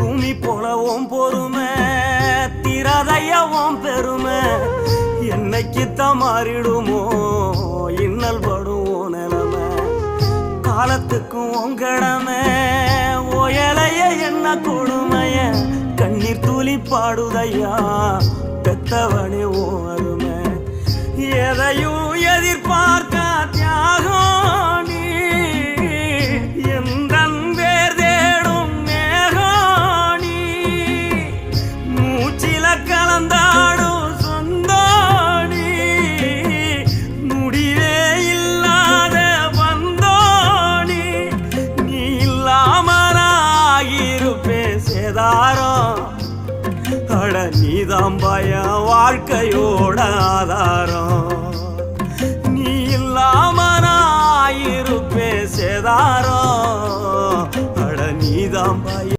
பூமி போலவும் பொறுமை திரதையவும் பெருமை என்னைக்குத்தான் மாறிடுமோ இன்னல் படுவோம் நிலைமை காலத்துக்கும் உங்கடமை ஓயலைய என்ன கொடுமைய கண்ணீர் துளி பாடுதையா பெத்தவனே ஓ அருமை எதையும் எதிர்பார்க்க தியாகம் நீ எந்தன் வேர் தேடும் மேகம் நீ மூச்சில கலந்தாடும் சொந்தோணி முடிவே இல்லாத வந்தோணி நீ இல்லாமலாகிருப்பே சேதாரம் அட நீதான் பயம் வாழ்க்கையோட ஆதாரம் நீ இல்லாம நான் இருப்பே சேதாரம் அட நீதான் பயம்